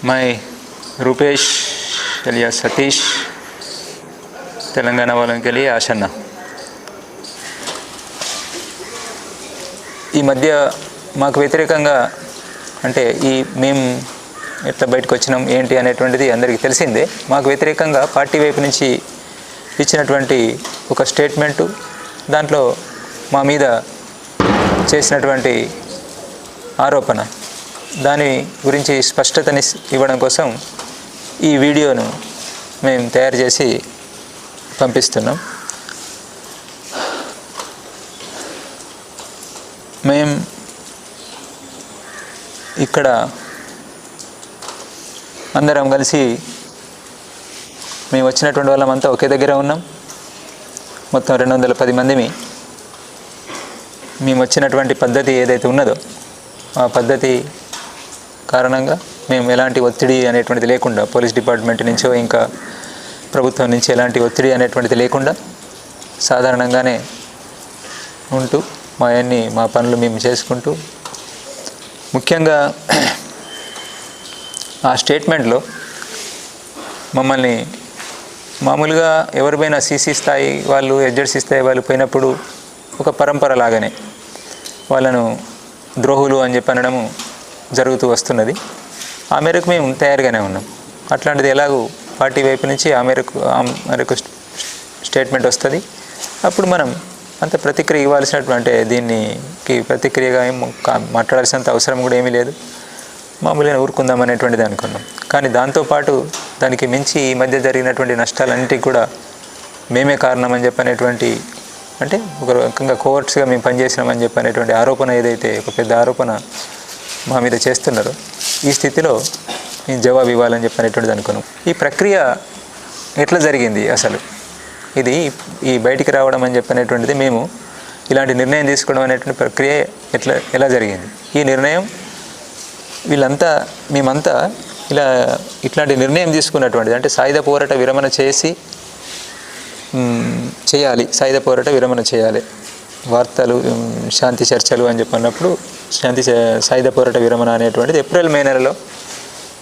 मैं रूपेश अलिया सतीश तेलंगाना वालों के लिए आशन्न ఈ మధ్య మాకు వ్యతిరేకంగా అంటే మేము ఎట్లా బయటకు వచ్చినాం ఏంటి అనేటువంటిది అందరికీ తెలిసిందే. మాకు వ్యతిరేకంగా పార్టీ వైపు నుంచి ఇచ్చినటువంటి ఒక స్టేట్మెంటు, దాంట్లో మా మీద చేసినటువంటి ఆరోపణ, దాని గురించి స్పష్టతని ఇవ్వడం కోసం ఈ వీడియోను మేము తయారు చేసి పంపిస్తున్నాం. మేము ఇక్కడ అందరం కలిసి మేము వచ్చినటువంటి వాళ్ళమంతా ఒకే దగ్గర ఉన్నాం. మొత్తం 210 మందిమి. మేము వచ్చినటువంటి పద్ధతి ఏదైతే ఉన్నదో ఆ పద్ధతి కారణంగా మేము ఎలాంటి ఒత్తిడి అనేటువంటిది లేకుండా, పోలీస్ డిపార్ట్మెంట్ నుంచో ఇంకా ప్రభుత్వం నుంచి ఎలాంటి ఒత్తిడి అనేటువంటిది లేకుండా సాధారణంగానే ఉంటూ మా పనులు మేము చేసుకుంటూ, ముఖ్యంగా ఆ స్టేట్మెంట్లో మమ్మల్ని మామూలుగా ఎవరిపైనా సీసీ స్థాయి వాళ్ళు, ఎడ్జెడ్సీ స్థాయి వాళ్ళు పోయినప్పుడు ఒక పరంపర లాగానే వాళ్ళను ద్రోహులు అని చెప్పి అనడము జరుగుతూ వస్తున్నది. ఆ మేరకు మేము తయారుగానే ఉన్నాం. అట్లాంటిది ఎలాగూ పార్టీ వైపు నుంచి ఆ మేరకు స్టేట్మెంట్ వస్తుంది. అప్పుడు మనం అంత ప్రతిక్రియ ఇవ్వాల్సినటువంటి, దీనికి ప్రతిక్రియగా మాట్లాడాల్సినంత అవసరం కూడా ఏమీ లేదు, మామూలుగా ఊరుకుందాం అనేటువంటిది అనుకున్నాం. కానీ దాంతోపాటు దానికి మించి ఈ మధ్య జరిగినటువంటి నష్టాలన్నింటికి కూడా మేమే కారణం అని చెప్పనేటువంటి, అంటే ఒక రకంగా కోవర్ట్స్గా మేము పనిచేసినామని చెప్పనేటువంటి ఆరోపణ, ఏదైతే ఒక పెద్ద ఆరోపణ మా మీద చేస్తున్నారో, ఈ స్థితిలో మేము జవాబు ఇవ్వాలని చెప్పనేటువంటిది అనుకున్నాం. ఈ ప్రక్రియ ఎట్లా జరిగింది అసలు, ఇది ఈ బయటికి రావడం అని చెప్పనేటువంటిది, మేము ఇలాంటి నిర్ణయం తీసుకోవడం అనేటువంటి ప్రక్రియ ఎలా జరిగింది, ఈ నిర్ణయం మేమంతా ఇట్లాంటి నిర్ణయం తీసుకున్నటువంటిది, అంటే సాయుధ పోరాట విరమణ చేయాలి, సాయుధ పోరాట విరమణ చేయాలి, వార్తలు శాంతి చర్చలు అని చెప్పినప్పుడు సాయుధ పోరాట విరమణ అనేటువంటిది ఏప్రిల్ మే నెలలో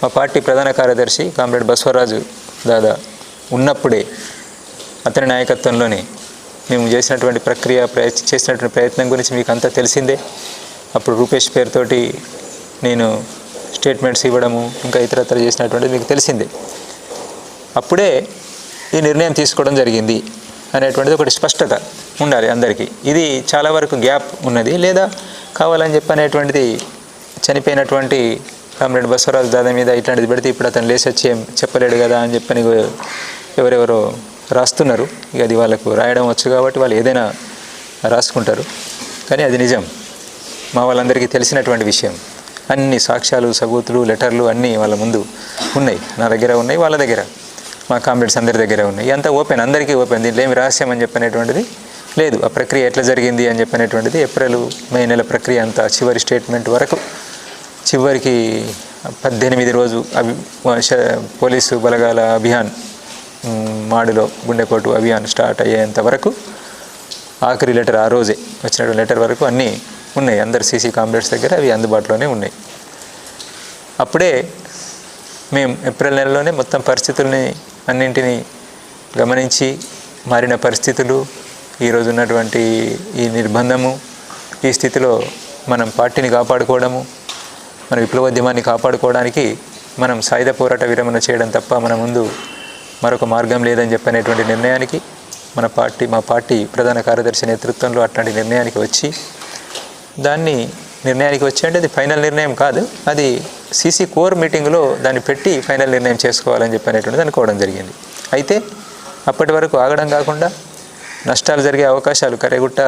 మా పార్టీ ప్రధాన కార్యదర్శి కామ్రేడ్ బసవరాజు దాదా ఉన్నప్పుడే అతని నాయకత్వంలోని మేము చేసినటువంటి చేసినటువంటి ప్రయత్నం గురించి మీకు అంతా తెలిసిందే. అప్పుడు రూపేష్ పేరుతోటి నేను స్టేట్మెంట్స్ ఇవ్వడము, ఇంకా ఇతరత్ర చేసినటువంటిది మీకు తెలిసిందే. అప్పుడే ఈ నిర్ణయం తీసుకోవడం జరిగింది అనేటువంటిది ఒకటి స్పష్టత ఉండాలి అందరికీ. ఇది చాలా వరకు గ్యాప్ ఉన్నది, లేదా కావాలని చెప్పనేటువంటిది చనిపోయినటువంటి కామ్రేడ్ బసవరాజు దాదా మీద ఇట్లాంటిది పెడితే ఇప్పుడు అతను లేచి వచ్చి ఏం చెప్పలేడు కదా అని చెప్పని ఎవరెవరో రాస్తున్నారు. ఇక అది వాళ్ళకు రాయడం వచ్చు కాబట్టి వాళ్ళు ఏదైనా రాసుకుంటారు. కానీ అది నిజం, మా వాళ్ళందరికీ తెలిసినటువంటి విషయం. అన్ని సాక్ష్యాలు, సబూతులు, లెటర్లు అన్నీ వాళ్ళ ముందు ఉన్నాయి, నా దగ్గర ఉన్నాయి, వాళ్ళ దగ్గర, మా కామ్రేడ్స్ అందరి దగ్గర ఉన్నాయి. అంతా ఓపెన్, అందరికీ ఓపెన్, దీంట్లో ఏమి రహస్యం అని చెప్పనేటువంటిది లేదు. ఆ ప్రక్రియ ఎట్లా జరిగింది అని చెప్పనేటువంటిది ఏప్రిల్ మే నెల ప్రక్రియ అంతా చివరి స్టేట్మెంట్ వరకు, చివరికి 18 రోజు పోలీసు బలగాల అభియాన్ మాడులో గుండెపోటు అభియాన్ స్టార్ట్ అయ్యేంత వరకు, ఆఖరి లెటర్ ఆ రోజే వచ్చినటువంటి లెటర్ వరకు అన్నీ ఉన్నాయి, అందరు సీసీ కామ్రేడ్స్ దగ్గర అవి అందుబాటులోనే ఉన్నాయి. అప్పుడే మేము ఏప్రిల్ నెలలోనే మొత్తం పరిస్థితుల్ని అన్నింటినీ గమనించి, మారిన పరిస్థితులు, ఈరోజు ఉన్నటువంటి ఈ నిర్బంధము, ఈ స్థితిలో మనం పార్టీని కాపాడుకోవడము, మన విప్లవోద్యమాన్ని కాపాడుకోవడానికి మనం సాయుధ పోరాట విరమణ చేయడం తప్ప మన ముందు మరొక మార్గం లేదని చెప్పనేటువంటి నిర్ణయానికి మా పార్టీ ప్రధాన కార్యదర్శి నేతృత్వంలో అట్లాంటి నిర్ణయానికి వచ్చి అంటే అది ఫైనల్ నిర్ణయం కాదు, అది సీసీ కోర్ మీటింగ్లో దాన్ని పెట్టి ఫైనల్ నిర్ణయం చేసుకోవాలని చెప్పనేటువంటిది అనుకోవడం జరిగింది. అయితే అప్పటి వరకు ఆగడం కాకుండా నష్టాలు జరిగే అవకాశాలు, కరెగుట్ట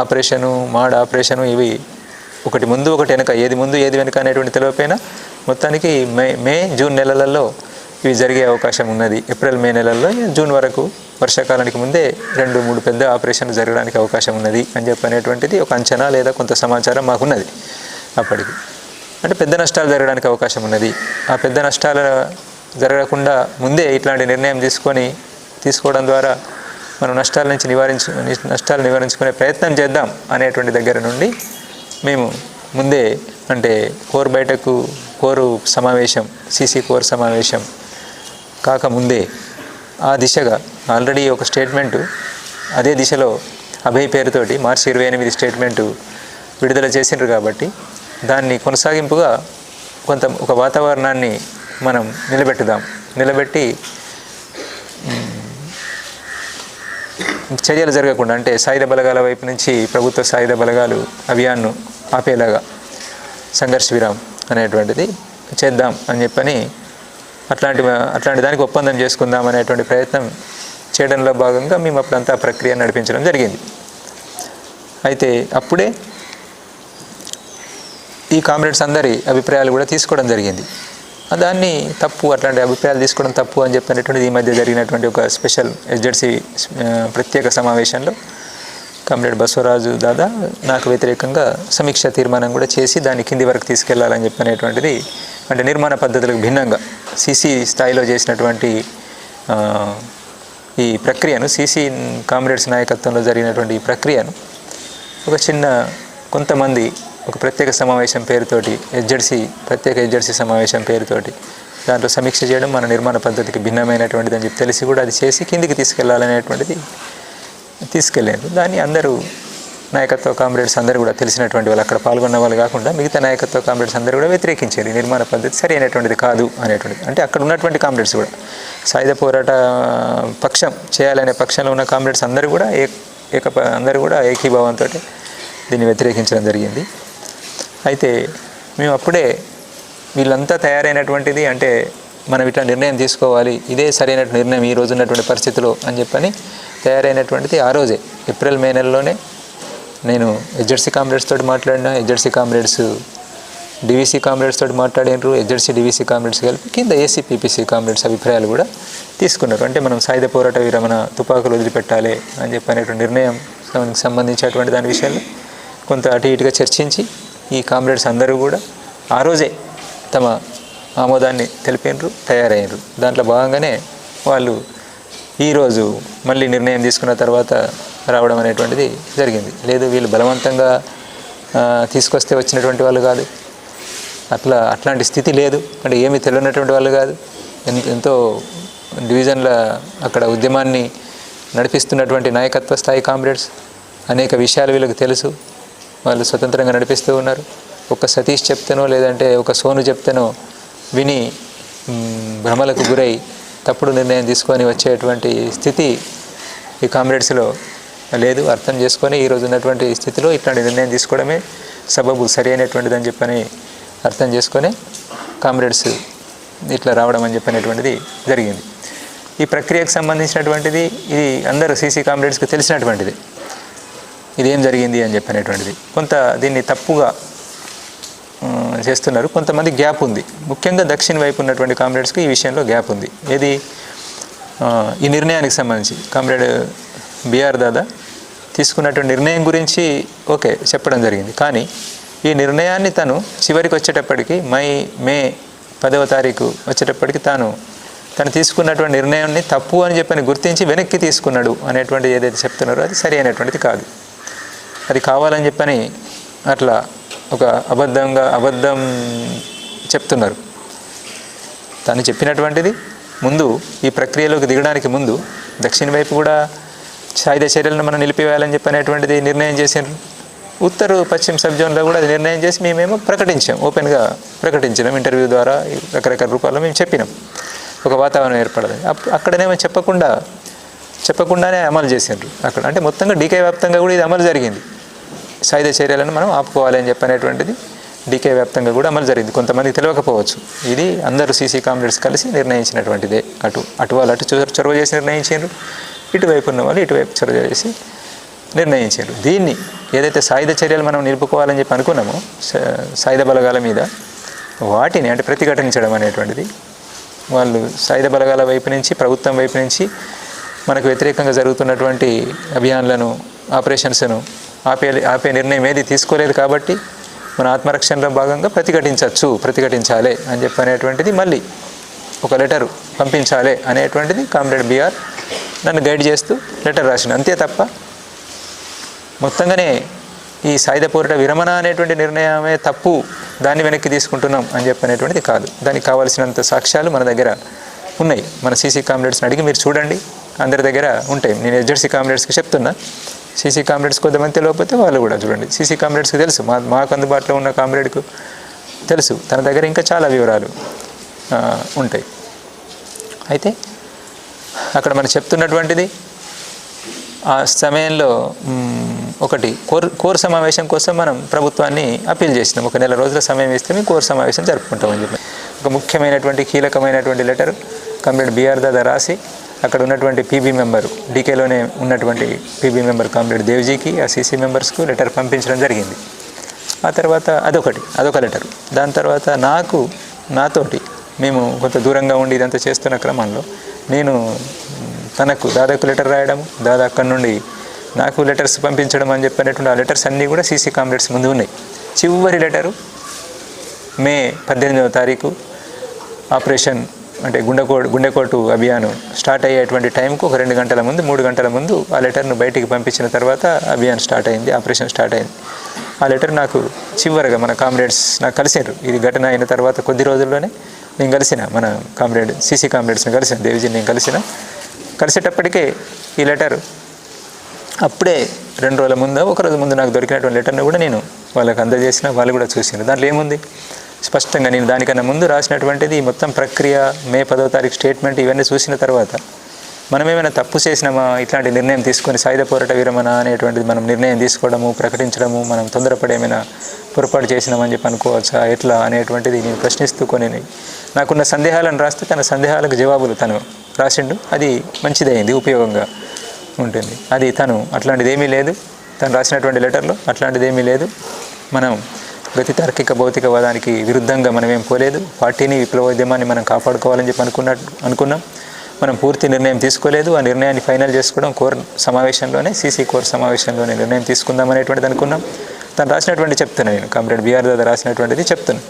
ఆపరేషను, మాడ్ ఆపరేషను, ఇవి ఒకటి ముందు ఒకటి వెనక, ఏది ముందు ఏది వెనక అనేటువంటి తెలియపోయినా మొత్తానికి మే జూన్ నెలలలో ఇవి జరిగే అవకాశం ఉన్నది. ఏప్రిల్ మే నెలల్లో జూన్ వరకు వర్షాకాలానికి ముందే 2-3 పెద్ద ఆపరేషన్లు జరగడానికి అవకాశం ఉన్నది అని చెప్పనేటువంటిది ఒక అంచనా లేదా కొంత సమాచారం మాకున్నది అప్పటికి. అంటే పెద్ద నష్టాలు జరగడానికి అవకాశం ఉన్నది. ఆ పెద్ద నష్టాలు జరగకుండా ముందే ఇట్లాంటి నిర్ణయం తీసుకోవడం ద్వారా మనం నష్టాలు నివారించుకునే ప్రయత్నం చేద్దాం అనేటువంటి దగ్గర నుండి మేము ముందే అంటే కోరు సమావేశం, సీసీ కోర్ సమావేశం కాకముందే ఆ దిశగా ఆల్రెడీ ఒక స్టేట్మెంటు అదే దిశలో అభయ్ పేరుతోటి మార్చి 28 స్టేట్మెంటు విడుదల చేసిండ్రు కాబట్టి దాన్ని కొనసాగింపుగా ఒక వాతావరణాన్ని మనం నిలబెట్టి చర్యలు జరగకుండా, అంటే సాయుధ బలగాల వైపు నుంచి ప్రభుత్వ సాయుధ బలగాలు అభియాన్ను ఆపేలాగా సంఘర్ష విరామం అనేటువంటిది చేద్దాం అని చెప్పని అట్లాంటి దానికి ఒప్పందం చేసుకుందాం అనేటువంటి ప్రయత్నం చేయడంలో భాగంగా మేము అప్పుడంతా ప్రక్రియ నడిపించడం జరిగింది. అయితే అప్పుడే ఈ కామ్రేడ్స్ అందరి అభిప్రాయాలు కూడా తీసుకోవడం జరిగింది. దాన్ని అట్లాంటి అభిప్రాయాలు తీసుకోవడం తప్పు అని చెప్పినటువంటిది ఈ మధ్య జరిగినటువంటి ఒక స్పెషల్ ఎస్జెడ్సీ ప్రత్యేక సమావేశంలో కామ్రేడ్ బసవరాజు దాదా నాకు వ్యతిరేకంగా సమీక్ష తీర్మానం కూడా చేసి దాన్ని కింది వరకు తీసుకెళ్లాలని చెప్పినటువంటిది, అంటే నిర్మాణ పద్ధతులకు భిన్నంగా సీసీ స్థాయిలో చేసినటువంటి ఈ ప్రక్రియను, సీసీ కామ్రేడ్స్ నాయకత్వంలో జరిగినటువంటి ఈ ప్రక్రియను కొంతమంది ఒక ప్రత్యేక సమావేశం పేరుతోటి ప్రత్యేక ఎస్జెడ్సీ సమావేశం పేరుతోటి దాంట్లో సమీక్ష చేయడం మన నిర్మాణ పద్ధతికి భిన్నమైనటువంటిది అని చెప్పి తెలిసి కూడా అది చేసి కిందికి తీసుకెళ్లాలనేటువంటిది తీసుకెళ్ళారు. దాన్ని అందరూ నాయకత్వ కామ్రేడ్స్ అందరూ కూడా తెలిసినటువంటి వాళ్ళు, అక్కడ పాల్గొన్న వాళ్ళు కాకుండా మిగతా నాయకత్వ కామ్రేడ్స్ అందరూ కూడా వ్యతిరేకించారు. నిర్మాణ పద్ధతి సరి అయినటువంటిది కాదు అనేటువంటిది. అంటే అక్కడ ఉన్నటువంటి కామ్రేడ్స్ కూడా సాయుధ పోరాట పక్షం చేయాలనే పక్షంలో ఉన్న కామ్రేడ్స్ అందరూ కూడా అందరూ కూడా ఏకీభావంతో దీన్ని వ్యతిరేకించడం జరిగింది. అయితే మేము అప్పుడే వీళ్ళంతా తయారైనటువంటిది, అంటే మనం ఇట్లా నిర్ణయం తీసుకోవాలి, ఇదే సరైన నిర్ణయం ఈ రోజు ఉన్నటువంటి పరిస్థితిలో అని చెప్పని తయారైనటువంటిది ఆ రోజే ఏప్రిల్ మే నెలలోనే నేను ఎస్జెడ్సీ కామ్రేడ్స్ తోటి మాట్లాడినా. ఎస్జెడ్సీ కామ్రేడ్స్ డివిసి కామ్రేడ్స్ తోటి మాట్లాడినారు. ఎస్జెడ్సీ డివిసి కామ్రేడ్స్ కలిపి కింద ఏసీ పీపీసీ కామ్రేడ్స్ అభిప్రాయాలు కూడా తీసుకున్నారు. అంటే మనం సాయుధ పోరాట విరమణ, తుపాకులు వదిలిపెట్టాలి అని చెప్పినటువంటి నిర్ణయం సంబంధించినటువంటి దాని విషయంలో కొంత అటు ఇటుగా చర్చించి ఈ కామ్రేడ్స్ అందరూ కూడా ఆ రోజే తమ ఆమోదాన్ని తెలిపినారు, తయారయ్యారు. దాంట్లో భాగంగానే వాళ్ళు ఈరోజు మళ్ళీ నిర్ణయం తీసుకున్న తర్వాత రావడం అనేటువంటిది జరిగింది. లేదు వీళ్ళు బలవంతంగా తీసుకొస్తే వచ్చినటువంటి వాళ్ళు కాదు, అట్లాంటి స్థితి లేదు. అంటే ఏమీ తెలియనటువంటి వాళ్ళు కాదు, ఎంతో డివిజన్ల అక్కడ ఉద్యమాన్ని నడిపిస్తున్నటువంటి నాయకత్వ స్థాయి కామ్రేడ్స్. అనేక విషయాలు వీళ్ళకి తెలుసు, వాళ్ళు స్వతంత్రంగా నడిపిస్తూ ఉన్నారు. ఒక సతీష్ చెప్తేనో లేదంటే ఒక సోను చెప్తేనో విని భ్రమలకు గురై తప్పుడు నిర్ణయం తీసుకొని వచ్చేటువంటి స్థితి ఈ కామ్రేడ్స్లో లేదు. అర్థం చేసుకొని ఈరోజు ఉన్నటువంటి స్థితిలో ఇట్లాంటి నిర్ణయం తీసుకోవడమే సబబు సరి అయినటువంటిది అని చెప్పని అర్థం చేసుకొని కామ్రేడ్స్ ఇట్లా రావడం అని చెప్పినటువంటిది జరిగింది. ఈ ప్రక్రియకు సంబంధించినటువంటిది ఇది అందరూ సీసీ కామ్రేడ్స్కి తెలిసినటువంటిది, ఇదేం జరిగింది అని చెప్పినటువంటిది. కొంత దీన్ని తప్పుగా చేస్తున్నారు, కొంతమంది గ్యాప్ ఉంది. ముఖ్యంగా దక్షిణ వైపు ఉన్నటువంటి కామ్రేడ్స్కి ఈ విషయంలో గ్యాప్ ఉంది. ఏది ఈ నిర్ణయానికి సంబంధించి కామ్రేడ్ బిఆర్ దాదా తీసుకున్నటువంటి నిర్ణయం గురించి ఓకే చెప్పడం జరిగింది. కానీ ఈ నిర్ణయాన్ని తను చివరికి వచ్చేటప్పటికి మే 10వ తారీఖు వచ్చేటప్పటికి తను తీసుకున్నటువంటి నిర్ణయాన్ని తప్పు అని చెప్పని గుర్తించి వెనక్కి తీసుకున్నాడు అనేటువంటిది ఏదైతే చెప్తున్నారో అది సరి అయినటువంటిది కాదు. అది కావాలని చెప్పని అట్లా ఒక అబద్ధం చెప్తున్నారు. తను చెప్పినటువంటిది ముందు ఈ ప్రక్రియలోకి దిగడానికి ముందు దక్షిణ వైపు కూడా సాయుధ చర్యలను మనం నిలిపివేయాలని చెప్పనేటువంటిది నిర్ణయం చేసారు. ఉత్తర పశ్చిమ సబ్ జోన్లో కూడా అది నిర్ణయం చేసి మేమేమో ప్రకటించాం, ఓపెన్గా ప్రకటించినాం. ఇంటర్వ్యూ ద్వారా రకరకాల రూపాల్లో మేము చెప్పినాం ఒక వాతావరణం ఏర్పడదని. అక్కడనేమో చెప్పకుండానే అమలు చేసిండ్రు అక్కడ. అంటే మొత్తంగా డీకే వ్యాప్తంగా కూడా ఇది అమలు జరిగింది. సాయుధ చర్యలను మనం ఆపుకోవాలి అని చెప్పనేటువంటిది డీకే వ్యాప్తంగా కూడా అమలు జరిగింది. కొంతమందికి తెలియకపోవచ్చు, ఇది అందరూ సీసీ కామ్రేడ్స్ కలిసి నిర్ణయించినటువంటిదే. అటు వాళ్ళు చొరవ చేసి నిర్ణయించారు, ఇటువైపు ఉన్న వాళ్ళు ఇటువైపు చొరవ చేసి నిర్ణయించారు. దీన్ని ఏదైతే సాయుధ చర్యలు మనం నిలుపుకోవాలని చెప్పి అనుకున్నామో సాయుధ బలగాల మీద, వాటిని అంటే ప్రతిఘటించడం అనేటువంటిది వాళ్ళు సాయుధ బలగాల వైపు నుంచి, ప్రభుత్వం వైపు నుంచి మనకు వ్యతిరేకంగా జరుగుతున్నటువంటి అభియాన్లను, ఆపరేషన్స్ను ఆపే నిర్ణయం ఏది తీసుకోలేదు. కాబట్టి మన ఆత్మరక్షణలో భాగంగా ప్రతిఘటించాలి అని చెప్పనేటువంటిది మళ్ళీ ఒక లెటర్ పంపించాలి అనేటువంటిది కామ్రేడ్ బిఆర్ నన్ను గైడ్ చేస్తూ లెటర్ రాసిన. అంతే తప్ప మొత్తంగానే ఈ సాయుధ పోరాట విరమణ అనేటువంటి నిర్ణయమే తప్పు దాన్ని వెనక్కి తీసుకుంటున్నాం అని చెప్పనేటువంటిది కాదు. దానికి కావాల్సినంత సాక్ష్యాలు మన దగ్గర ఉన్నాయి. మన సీసీ కామ్రేడ్స్ని అడిగి మీరు చూడండి, అందరి దగ్గర ఉంటాయి. నేను ఎడ్జెడ్సీ కామ్రేడ్స్కి చెప్తున్నా, సీసీ కామ్రేడ్స్ కొంతమంది తెలియకపోతే వాళ్ళు కూడా చూడండి. సీసీ కామ్రేడ్స్కి తెలుసు, మాకు అందుబాటులో ఉన్న కామ్రేడ్కు తెలుసు, తన దగ్గర ఇంకా చాలా వివరాలు ఉంటాయి. అయితే అక్కడ మనం చెప్తున్నటువంటిది ఆ సమయంలో ఒకటి కోర్ సమావేశం కోసం మనం ప్రభుత్వాన్ని అప్పీల్ చేసినాం. ఒక నెల రోజుల సమయం ఇస్తే మేము కోర్ సమావేశం జరుపుకుంటామని చెప్పి ఒక ముఖ్యమైనటువంటి కీలకమైనటువంటి లెటర్ కామ్రేడ్ బిఆర్ దాదా రాసి అక్కడ ఉన్నటువంటి పీబీ మెంబరు డీకేలోనే ఉన్నటువంటి పీబీ మెంబర్ కామ్రేడ్ దేవ్జీకి ఆ సీసీ మెంబర్స్కు లెటర్ పంపించడం జరిగింది. ఆ తర్వాత అదొక లెటర్. దాని తర్వాత నాతోటి మేము కొంత దూరంగా ఉండి ఇదంతా చేస్తున్న క్రమంలో నేను తనకు దాదాకు లెటర్ రాయడం, దాదా అక్కడి నుండి నాకు లెటర్స్ పంపించడం అని చెప్పినటువంటి ఆ లెటర్స్ అన్నీ కూడా సీసీ కామ్రేడ్స్ ముందు ఉన్నాయి. చివరి లెటరు మే 18వ తారీఖు ఆపరేషన్ అంటే గుండెకోటు అభియాను స్టార్ట్ అయ్యేటువంటి టైంకు ఒక 2 గంటల ముందు 3 గంటల ముందు ఆ లెటర్ను బయటికి పంపించిన తర్వాత అభియాన్ స్టార్ట్ అయింది, ఆపరేషన్ స్టార్ట్ అయింది. ఆ లెటర్ నాకు చివరిగా మన కామ్రేడ్స్ నాకు కలిసారు. ఇది ఘటన అయిన తర్వాత కొద్ది రోజుల్లోనే నేను కలిసిన మన కామ్రేడ్ సీసీ కామ్రేడ్స్ని కలిసిన, దేవిజీని నేను కలిసేటప్పటికే ఈ లెటర్ అప్పుడే 2 రోజుల ముందు ఒక రోజు ముందు నాకు దొరికినటువంటి లెటర్ను కూడా నేను వాళ్ళకి అందజేసిన, వాళ్ళు కూడా చూసినారు. దాంట్లో ఏముంది స్పష్టంగా నేను దానికన్నా ముందు రాసినటువంటిది మొత్తం ప్రక్రియ, మే 10వ తారీఖు స్టేట్మెంట్ ఇవన్నీ చూసిన తర్వాత మనమేమైనా తప్పు చేసినామా, ఇట్లాంటి నిర్ణయం తీసుకొని సాయుధ పోరాట విరమణ అనేటువంటిది మనం నిర్ణయం తీసుకోవడము ప్రకటించడము మనం తొందరపడి ఏమైనా పొరపాటు చేసినామని చెప్పి అనుకోవచ్చా ఎట్లా అనేటువంటిది నేను ప్రశ్నిస్తూ కొని నాకున్న సందేహాలను రాస్తే తన సందేహాలకు జవాబులు తను రాసిండు. అది మంచిదైంది, ఉపయోగంగా ఉంటుంది. అది తను అట్లాంటిది ఏమీ లేదు, తను రాసినటువంటి లెటర్లో అట్లాంటిది ఏమీ లేదు. మనం గతి తార్కిక భౌతికవాదానికి విరుద్ధంగా మనం ఏం పోలేదు. పార్టీని విప్లవోద్యమాన్ని మనం కాపాడుకోవాలని చెప్పి అనుకున్నాం. మనం పూర్తి నిర్ణయం తీసుకోలేదు. ఆ నిర్ణయాన్ని ఫైనల్ చేసుకోవడం కోర్ సమావేశంలోనే, సీసీ కోర్ సమావేశంలోనే నిర్ణయం తీసుకుందాం అనేటువంటిది అనుకున్నాం. తను రాసినటువంటి చెప్తున్నాను, నేను కామ్రేడ్ బిఆర్ దాదా రాసినటువంటిది చెప్తున్నాను.